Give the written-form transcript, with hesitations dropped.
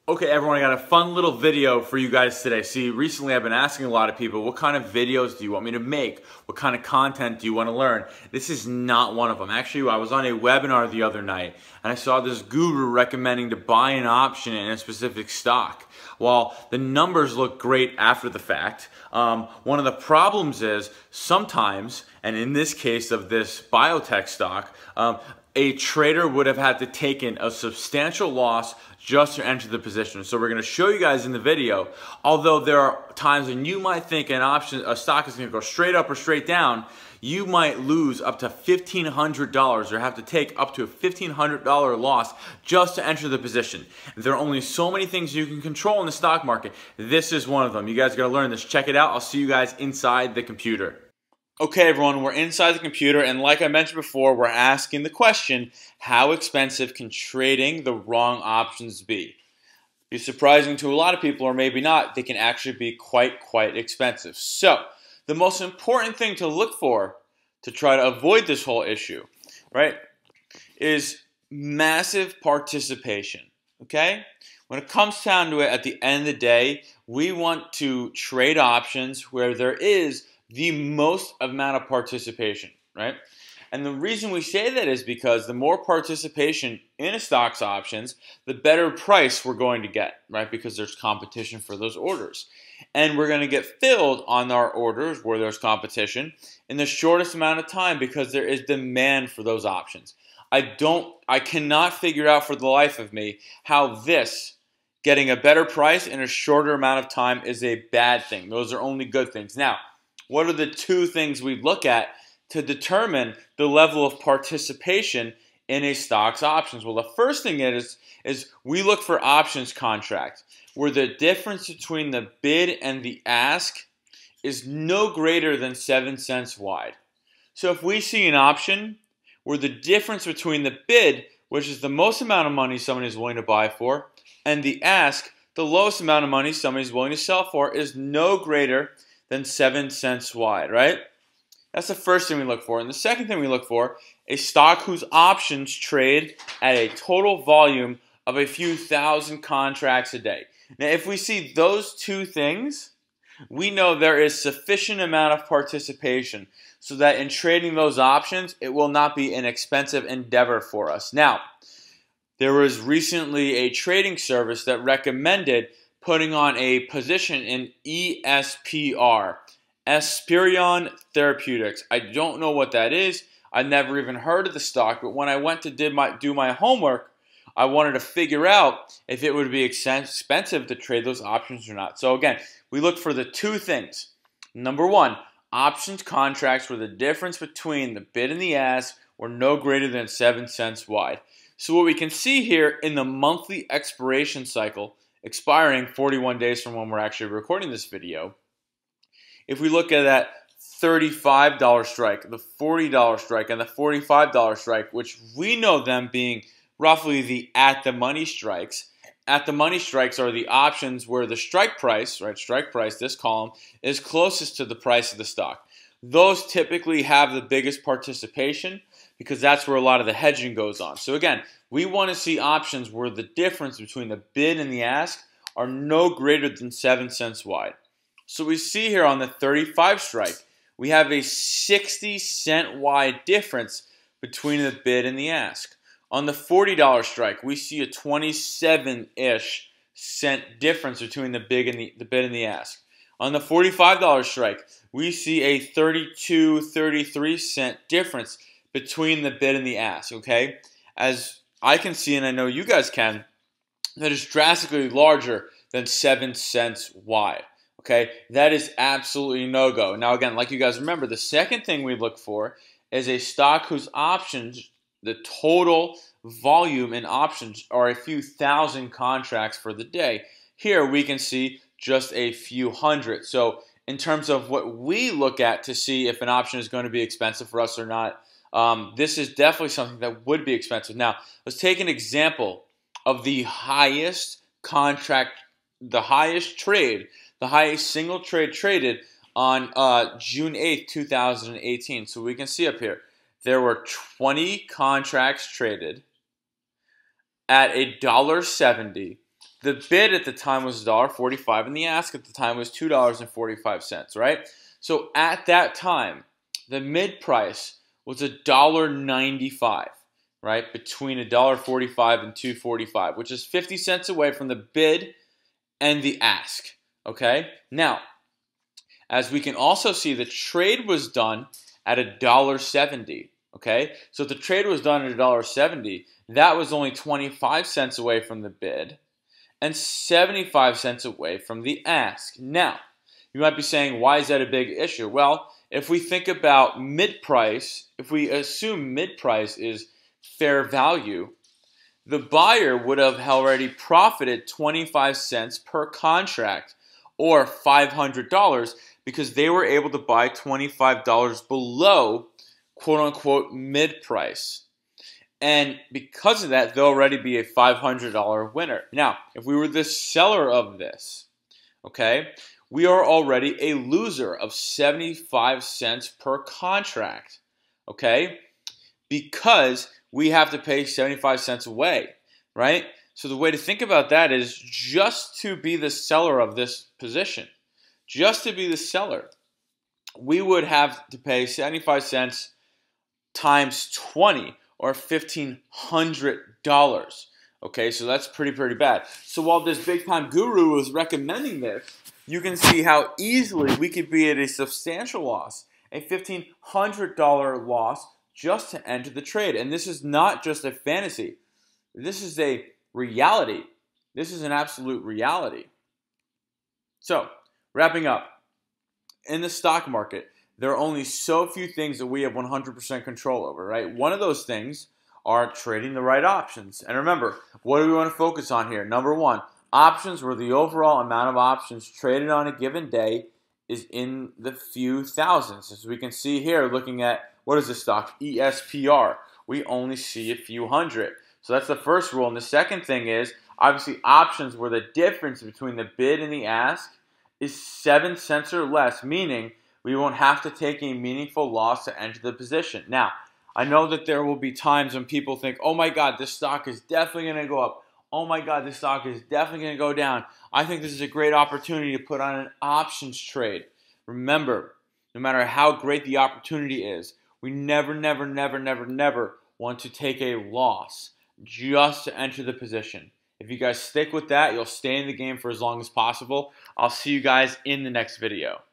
Okay, everyone, I got a fun little video for you guys today. See, recently I've been asking a lot of people, what kind of videos do you want me to make? What kind of content do you want to learn? This is not one of them. Actually, I was on a webinar the other night, and I saw this guru recommending to buy an option in a specific stock. While the numbers look great after the fact, one of the problems is sometimes, and in this case of this biotech stock, a trader would have had to take in a substantial loss just to enter the position. So we're going to show you guys in the video, although there are times when you might think a stock is going to go straight up or straight down, you might lose up to $1,500 or have to take up to a $1,500 loss just to enter the position. There are only so many things you can control in the stock market. This is one of them. You guys got to learn this. Check it out. I'll see you guys inside the computer. Okay, everyone, we're inside the computer, and like I mentioned before, we're asking the question, how expensive can trading the wrong options be? Be surprising to a lot of people, or maybe not. They can actually be quite expensive. So, the most important thing to look for to try to avoid this whole issue, right, is massive participation, okay? When it comes down to it, at the end of the day, we want to trade options where there is the most amount of participation, right? And the reason we say that is because the more participation in a stock's options, the better price we're going to get, right? Because there's competition for those orders. And we're going to get filled on our orders where there's competition in the shortest amount of time because there is demand for those options. I cannot figure out for the life of me how this getting a better price in a shorter amount of time is a bad thing. Those are only good things. Now, what are the two things we look at to determine the level of participation in a stock's options? Well, the first thing is we look for options contract, where the difference between the bid and the ask is no greater than 7 cents wide. So if we see an option where the difference between the bid, which is the most amount of money somebody is willing to buy for, and the ask, the lowest amount of money somebody is willing to sell for, is no greater than 7 cents wide, right? That's the first thing we look for. And the second thing we look for, a stock whose options trade at a total volume of a few thousand contracts a day. Now, if we see those two things, we know there is sufficient amount of participation so that in trading those options, it will not be an expensive endeavor for us. Now, there was recently a trading service that recommended putting on a position in ESPR, Esperion Therapeutics. I don't know what that is. I never even heard of the stock, but when I went to do my homework, I wanted to figure out if it would be expensive to trade those options or not. So again, we look for the two things. Number one, options contracts where the difference between the bid and the ask were no greater than 7 cents wide. So what we can see here in the monthly expiration cycle, expiring 41 days from when we're actually recording this video, if we look at that $35 strike, the $40 strike, and the $45 strike, which we know them being roughly the at-the-money strikes. At-the-money strikes are the options where the strike price, right, strike price, this column, is closest to the price of the stock. Those typically have the biggest participation because that's where a lot of the hedging goes on. So again, we want to see options where the difference between the bid and the ask are no greater than 7 cents wide. So we see here on the 35 strike, we have a 60-cent wide difference between the bid and the ask. On the $40 strike, we see a 27-ish cent difference between the bid and the ask. On the $45 strike, we see a 32, 33 cent difference between the bid and the ask, okay? As I can see, and I know you guys can, that is drastically larger than 7 cents wide, okay? That is absolutely no-go. Now, again, like you guys remember, the second thing we look for is a stock whose options, the total volume in options, are a few thousand contracts for the day. Here we can see just a few hundred. So in terms of what we look at to see if an option is going to be expensive for us or not, this is definitely something that would be expensive. Now, let's take an example of the highest contract, the highest trade, the highest single trade traded on June 8th, 2018. So we can see up here, there were 20 contracts traded at $1.70 The bid at the time was $1.45 and the ask at the time was $2.45, right? So at that time, the mid price was $1.95, right? Between $1.45 and $2.45, which is 50 cents away from the bid and the ask, okay? Now, as we can also see, the trade was done at $1.70, okay? So if the trade was done at $1.70, that was only 25 cents away from the bid and 75 cents away from the ask. Now, you might be saying, why is that a big issue? Well, if we think about mid-price, if we assume mid-price is fair value, the buyer would have already profited 25 cents per contract, or $500, because they were able to buy $25 below quote-unquote mid-price. And because of that, they'll already be a $500 winner. Now, if we were the seller of this, okay, we are already a loser of 75 cents per contract, okay, because we have to pay 75 cents away, right? So the way to think about that is just to be the seller of this position, just to be the seller, we would have to pay 75 cents times 20, or $1,500. Okay, so that's pretty bad. So while this big time guru was recommending this, you can see how easily we could be at a substantial loss, a $1,500 loss just to enter the trade. And this is not just a fantasy. This is a reality. This is an absolute reality. So, wrapping up, in the stock market, there are only so few things that we have 100% control over, right? One of those things are trading the right options. And remember, what do we want to focus on here? Number one, options where the overall amount of options traded on a given day is in the few thousands. As we can see here, looking at, what is this stock? ESPR. We only see a few hundred. So that's the first rule. And the second thing is, obviously, options where the difference between the bid and the ask is 7 cents or less, meaning we won't have to take a meaningful loss to enter the position. Now, I know that there will be times when people think, oh my God, this stock is definitely going to go up. Oh my God, this stock is definitely going to go down. I think this is a great opportunity to put on an options trade. Remember, no matter how great the opportunity is, we never want to take a loss just to enter the position. If you guys stick with that, you'll stay in the game for as long as possible. I'll see you guys in the next video.